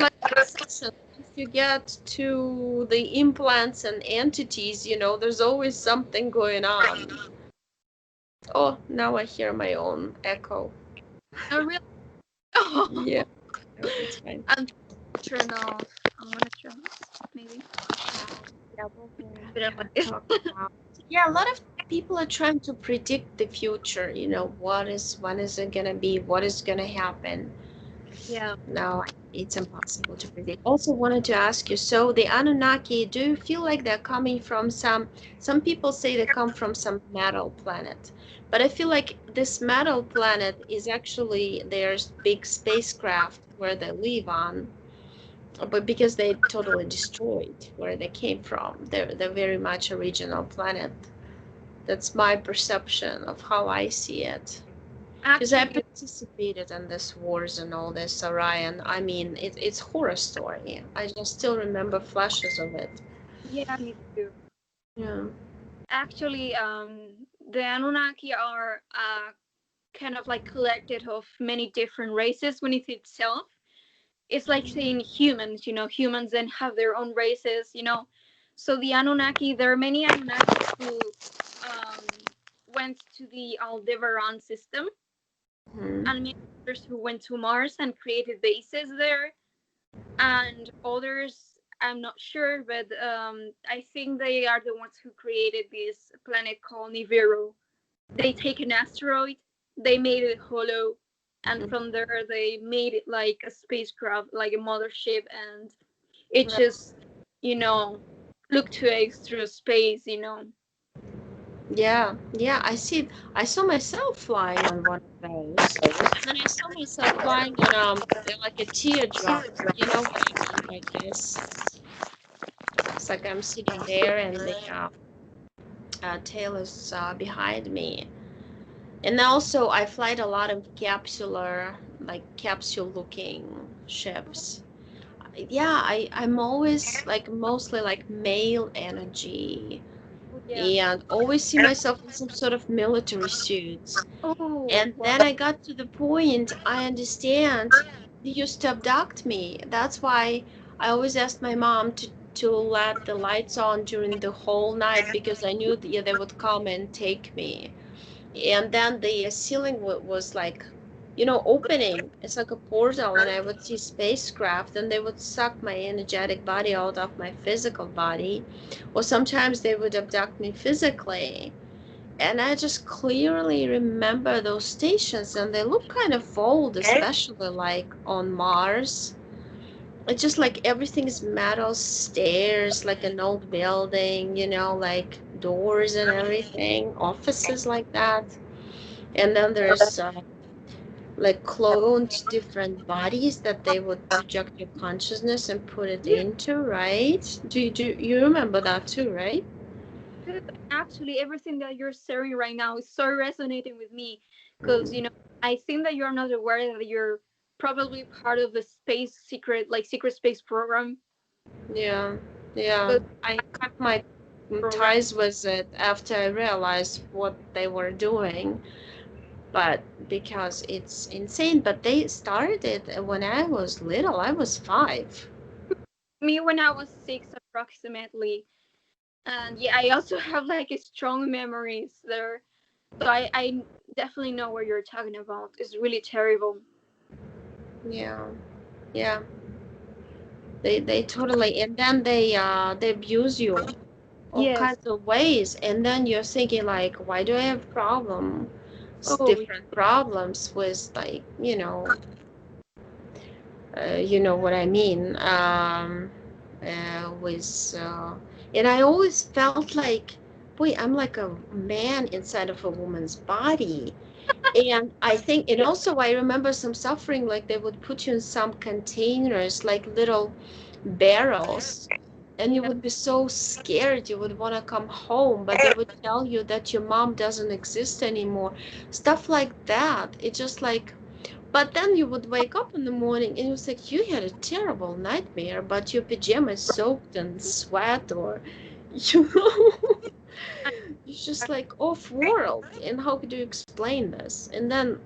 like obsession. If you get to the implants and entities, there's always something going on. Oh, now I hear my own echo. Oh, really? Oh, Yeah, no, it's fine. I'm turn off. I'm gonna turn off, maybe. Yeah, we'll go But ahead anyway. talk about. Yeah, a lot of people are trying to predict the future. When is it gonna be? What is gonna happen? Yeah. No, it's impossible to predict. Also wanted to ask you, so the Anunnaki, do you feel like they're coming from some people say they come from some metal planet, but I feel like this metal planet is actually their big spacecraft where they live on, but because they totally destroyed where they came from, they're very much original planet. That's my perception of how I see it. Because I Actually, participated in this wars and all this, Orion. I mean, it's horror story. I just still remember flashes of it. yeah, me too. Yeah. Actually, the Anunnaki are kind of like collected of many different races within itself. It's like saying humans, humans then have their own races. So the Anunnaki, there are many Anunnaki who um, went to the Aldebaran system, Hmm. and many others who went to Mars and created bases there, and others I'm not sure, but I think they are the ones who created this planet called Nibiru. They take an asteroid, they made it hollow, and from there they made it like a spacecraft, like a mothership, and it just, you know, fluctuates through space. Yeah, yeah, I see. I saw myself flying on one of those, and then I saw myself flying on like a teardrop. You know what I mean by this? It's like I'm sitting there, and the tail is behind me. And also, I fly a lot of like capsule-looking ships. Yeah, I'm always like mostly like male energy, Yeah. and always see myself in some sort of military suits. Oh, And wow. then I got to the point I understand they used to abduct me. That's why I always asked my mom to let the lights on during the whole night because I knew they would come and take me. And then the ceiling was like, opening. It's like a portal, and I would see spacecraft, and they would suck my energetic body out of my physical body, or sometimes they would abduct me physically. And I just clearly remember those stations, and they look kind of old, especially like on Mars. It's just like everything is metal stairs, like an old building, like doors and everything, offices like that. And then there's like cloned different bodies that they would project your consciousness and put it Yeah, into, right? Do you remember that too, right? good. Actually, everything that you're sharing right now is so resonating with me because, Mm. I think that you're not aware that you're probably part of the space secret, like secret space program. Yeah, yeah. But I cut my program, ties with it after I realized what they were doing, but because it's insane. But they started it when I was little. I was 5. me when I was 6 approximately. And yeah, I also have like a strong memories there. So I definitely know what you're talking about. It's really terrible. Yeah, yeah. They totally, and then they abuse you all Yes. kinds of ways, and then you're thinking like, why do I have Oh, different problems with, like, you know what I mean, with and I always felt like, boy, I'm like a man inside of a woman's body. And I think, and also I remember some suffering, like they would put you in some containers, like little barrels, and you yeah. would be so scared you would want to come home, but they would tell you that your mom doesn't exist anymore. Stuff like that. It's just like, but then you would wake up in the morning and it was like you had a terrible nightmare, but your pajamas soaked in sweat, or you know, I, it's just like off world. And how could you explain this? And then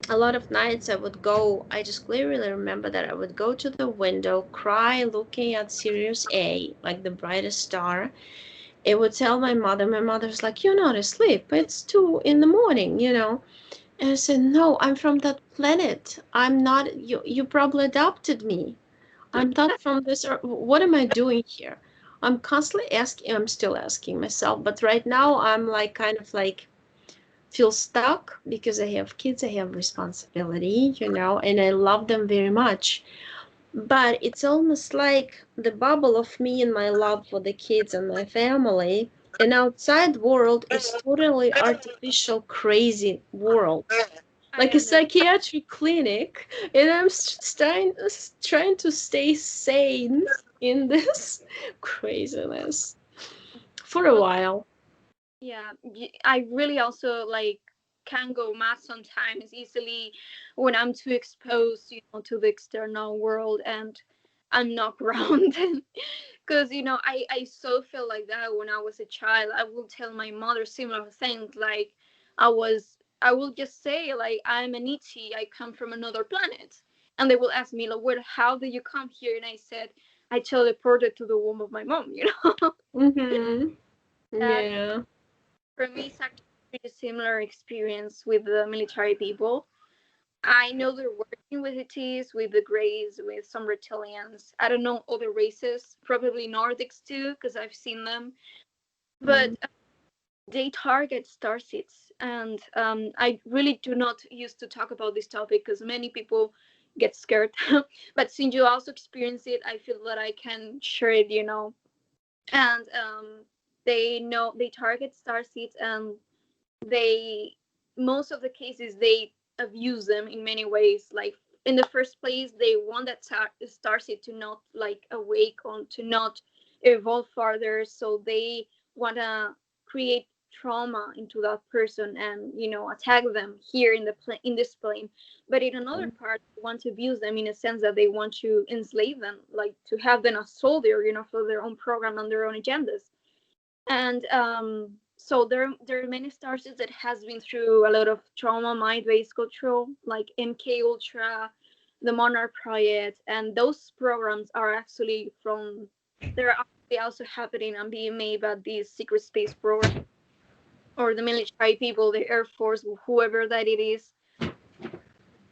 a lot of nights I would go, I just clearly remember that I would go to the window, cry looking at Sirius A, like the brightest star. It would tell my mother's like, "You're not asleep. It's 2 in the morning, you know." And I said, "No, I'm from that planet. I'm not, you probably adopted me. I'm not from this earth. What am I doing here?" I'm constantly asking, I'm still asking myself, but right now I'm like kind of like feel stuck because I have kids, I have responsibility, you know, and I love them very much. But it's almost like the bubble of me and my love for the kids and my family, and outside world is totally artificial, crazy world, I like a understand. psychiatric clinic, and I'm trying to stay sane in this craziness for a Well, while. yeah, I really also like can go mad sometimes easily when I'm too exposed, to the external world and I'm not grounded. Because I so feel like that when I was a child. I will tell my mother similar things like I will just say like I'm an ET, I come from another planet. And they will ask me like, "Where? How did you come here?" And I said, "I teleported to the womb of my mom." Mm-hmm. That Yeah. for me it's actually a pretty similar experience with the military people. I know they're working with ETs, with the Greys, with some reptilians. I don't know other races, probably Nordics too, because I've seen them. But they target starseeds, and I really do not used to talk about this topic because many people get scared. But since you also experience it, I feel that I can share it. And they know they target starseeds, and they most of the cases they abuse them in many ways. Like in the first place they want that starseed to not like awake or to not evolve further, so they want to create trauma into that person and attack them here in in this plane. But in another part they want to abuse them in a sense that they want to enslave them, like to have them as soldier, for their own program and their own agendas. And so there are many stars that has been through a lot of trauma mind-based control, like MK Ultra, the Monarch Project, and those programs are actually from they're actually also happening and being made by these secret space program or the military people, the Air Force, whoever that it is. I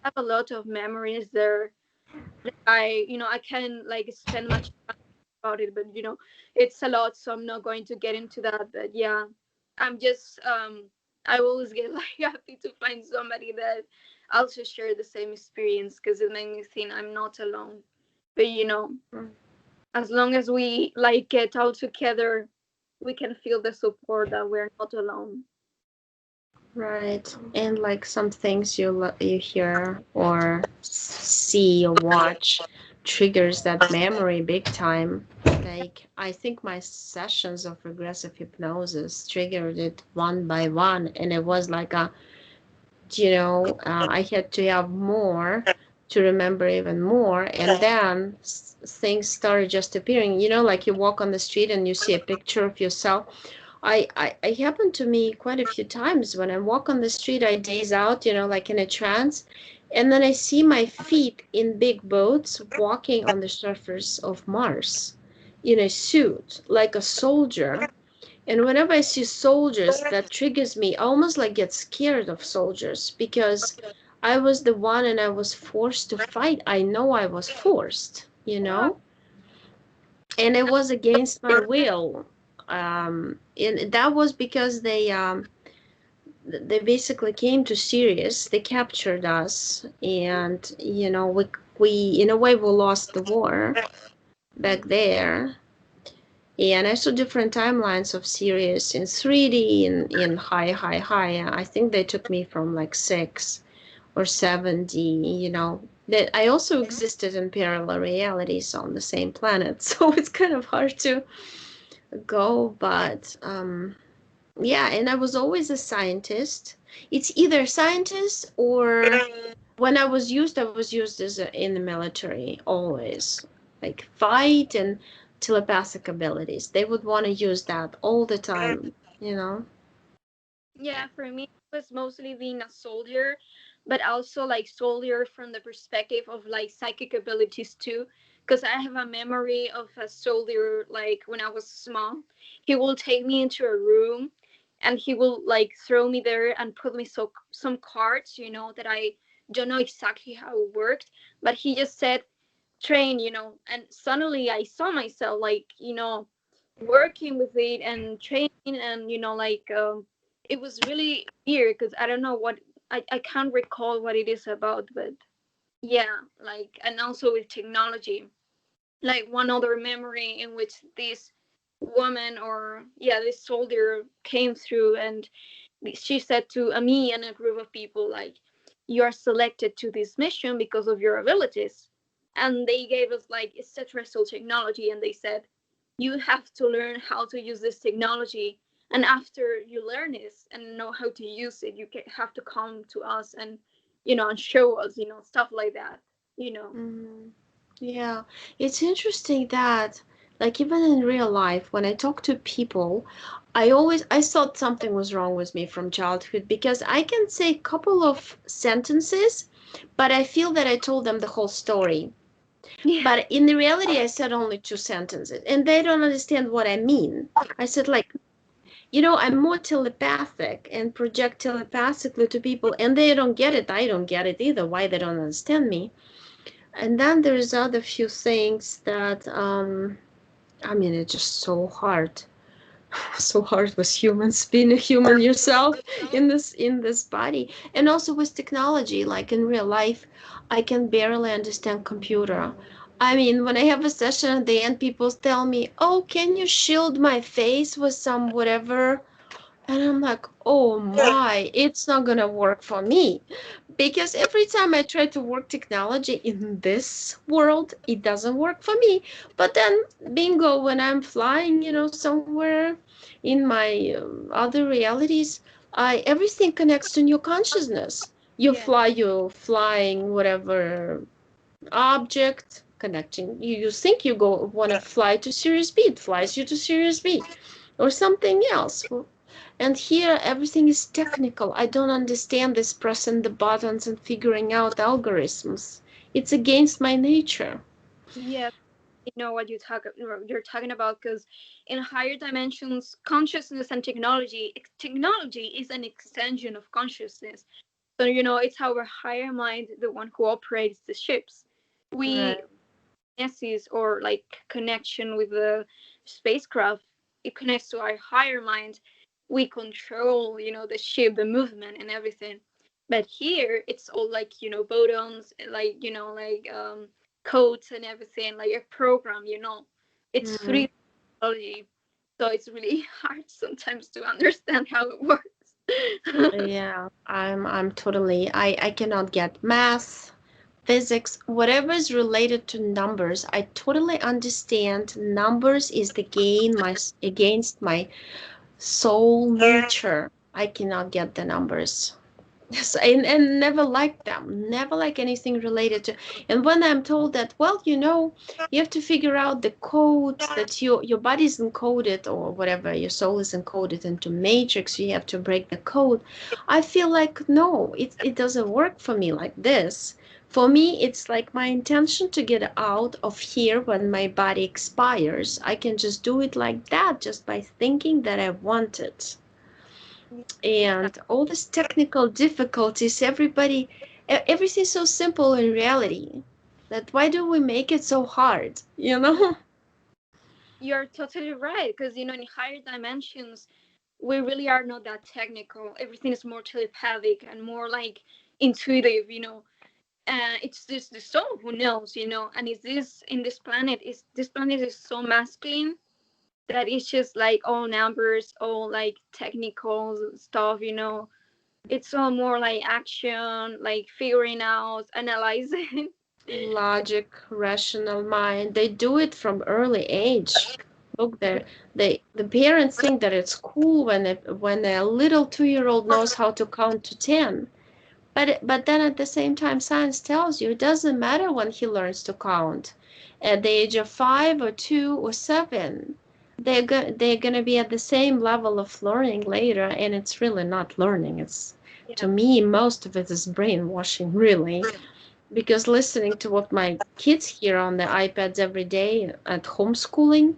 have a lot of memories there. I can like spend much time about it, but it's a lot, so I'm not going to get into that. But yeah, I'm just I always get like happy to find somebody that also share the same experience because it makes me think I'm not alone. But as long as we like get all together, we can feel the support that we're not alone. Right. And like some things you hear or see or watch triggers that memory big time. Like I think my sessions of regressive hypnosis triggered it one by one, and it was like I had to have more to remember even more, and then things started just appearing. Like you walk on the street and you see a picture of yourself. I happened to me quite a few times when I walk on the street, I daze out, like in a trance, and then I see my feet in big boats walking on the surface of Mars in a suit, like a soldier. And whenever I see soldiers, that triggers me. I almost like get scared of soldiers because I was the one and I was forced to fight. I know I was forced, and it was against my will. And that was because they basically came to Sirius. They captured us, and we in a way we lost the war back there. And I saw different timelines of Sirius in 3D in high, high, high. I think they took me from like 6 or 7D, That I also existed in parallel realities on the same planet. So it's kind of hard to go, but yeah, and I was always a scientist. It's either scientist or when I was used in the military always, like fight and telepathic abilities. They would want to use that all the time. Yeah, for me, it was mostly being a soldier, but also like soldier from the perspective of like psychic abilities too. Because I have a memory of a soldier, like when I was small, he will take me into a room and he will like throw me there and put me some cards, that I don't know exactly how it worked, but he just said train, and suddenly I saw myself like, working with it and training, and like it was really weird because I don't know what, I can't recall what it is about, but yeah, like, and also with technology, like one other memory in which this woman, or yeah, this soldier came through, and she said to me and a group of people like, you are selected to this mission because of your abilities, and they gave us like extraterrestrial technology, and they said you have to learn how to use this technology, and after you learn this and know how to use it, you have to come to us and and show us, stuff like that. Mhm. Yeah, it's interesting that, like, even in real life, when I talk to people, I thought something was wrong with me from childhood because I can say a couple of sentences, but I feel that I told them the whole story. Yeah. But in the reality, I said only two sentences, and they don't understand what I mean. I said, like, I'm more telepathic and project telepathically to people, and they don't get it. I don't get it either, why they don't understand me. And then there's other few things that, I mean, it's just so hard, so hard with humans, being a human yourself in this body, and also with technology. Like in real life, I can barely understand computer. I mean, when I have a session at the end, people tell me, "Oh, can you shield my face with some whatever?" And I'm like, oh my, it's not gonna work for me. Because every time I try to work technology in this world, it doesn't work for me. But then, bingo, when I'm flying, somewhere in my other realities, everything connects to new consciousness. Yeah. You're flying whatever object connecting. You think you go want to fly to Sirius B, it flies you to Sirius B, or something else. And here everything is technical. I don't understand this pressing the buttons and figuring out algorithms. It's against my nature. Yeah, you know what you're talking about, because in higher dimensions, consciousness and technology is an extension of consciousness. So it's our higher mind, the one who operates the ships. Right. We nesses or like connection with the spacecraft, it connects to our higher mind. We control the ship, the movement and everything. But here it's all like buttons, like codes and everything, like a program. It's Mm. free technology, so it's really hard sometimes to understand how it works. Yeah, I'm totally I cannot get math, physics, whatever is related to numbers. I totally understand numbers is the gain my against my soul nature. I cannot get the numbers. Yes, and never like them, never like anything related to. And when I'm told that, well, you have to figure out the code that your body is encoded or whatever, your soul is encoded into matrix, you have to break the code. I feel like no, it doesn't work for me like this. For me, it's like my intention to get out of here when my body expires. I can just do it like that, just by thinking that I want it. And all these technical difficulties, everything's so simple in reality, that why do we make it so hard, You're totally right, because in higher dimensions we really are not that technical. Everything is more telepathic and more like intuitive. It's just the soul who knows. And is this in this planet is so masculine that it's just like all numbers, all like technical stuff. It's all more like action, like figuring out, analyzing. Logic, rational mind, they do it from early age. Look there, the parents think that it's cool when a little 2-year-old knows how to count to 10. But then at the same time, science tells you it doesn't matter when he learns to count. At the age of 5 or 2 or 7, they're gonna be at the same level of learning later, and it's really not learning. to me, most of it is brainwashing, really, because listening to what my kids hear on the iPads every day at homeschooling,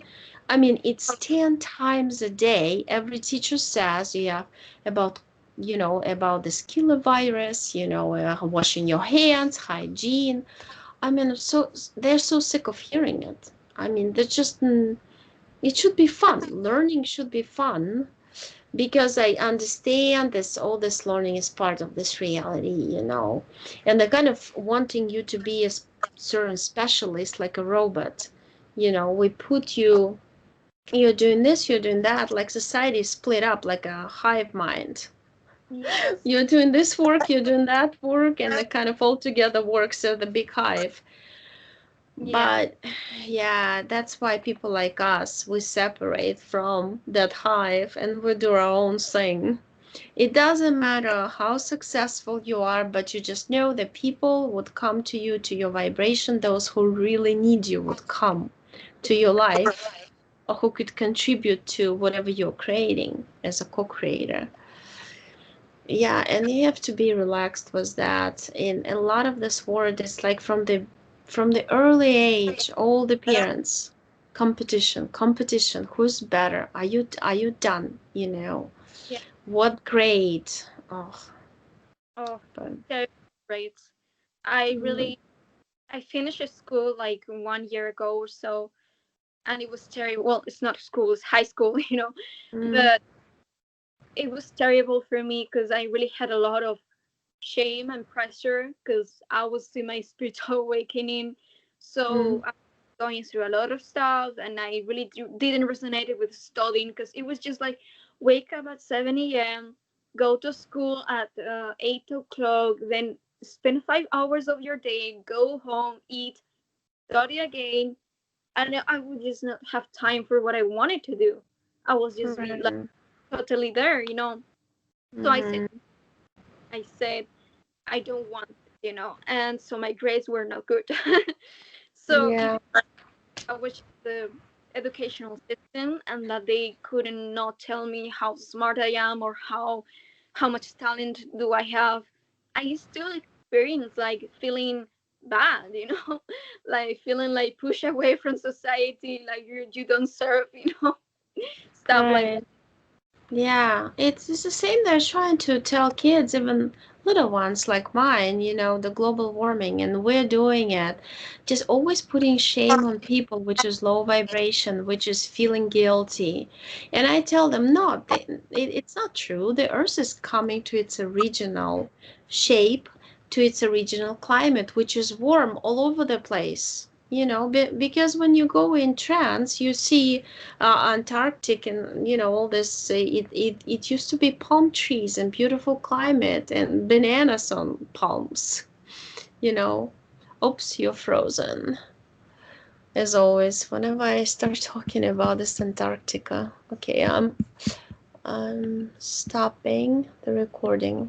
I mean, it's 10 times a day. Every teacher says you have about, about this killer virus, washing your hands, hygiene. I mean, so they're so sick of hearing it. I mean, they're just, it should be fun. Learning should be fun because I understand this, all this learning is part of this reality, and they're kind of wanting you to be a certain specialist, like a robot. We put you, you're doing this, you're doing that, like society is split up like a hive mind. Yes. You're doing this work, you're doing that work, and they kind of all together work, so the big hive. Yeah. But yeah, that's why people like us, we separate from that hive and we do our own thing. It doesn't matter how successful you are, but you just know that people would come to you, to your vibration. Those who really need you would come to your life, or who could contribute to whatever you're creating as a co-creator. Yeah, and you have to be relaxed with that. In a lot of this world, it's like from the early age, all the parents, competition, who's better? Are you done? Yeah. What grade? Oh, Oh, but that's great. I mm, really I finished school like 1 year ago or so, and it was terrible. Well, it's not school, it's high school, mm, but it was terrible for me because I really had a lot of shame and pressure because I was in my spiritual awakening. So mm, I was going through a lot of stuff, and I really didn't resonate with studying because it was just like wake up at 7 a.m., go to school at 8 o'clock, then spend 5 hours of your day, go home, eat, study again. And I would just not have time for what I wanted to do. I was just like right, totally there. So mm, I said, I don't want, and so my grades were not good. So yeah, I was the educational system, and that they couldn't not tell me how smart I am or how much talent do I have. I still experience like feeling bad, like feeling like pushed away from society, like you don't serve, stuff like that. right. Yeah, it's the same they're trying to tell kids, even little ones like mine, the global warming, and we're doing it. Just always putting shame on people, which is low vibration, which is feeling guilty. And I tell them, no, it's not true. The Earth is coming to its original shape, to its original climate, which is warm all over the place. Because when you go in trance, you see Antarctic and all this. It used to be palm trees and beautiful climate and bananas on palms. You know, Oops, you're frozen. As always, whenever I start talking about this Antarctica, okay, I'm stopping the recording.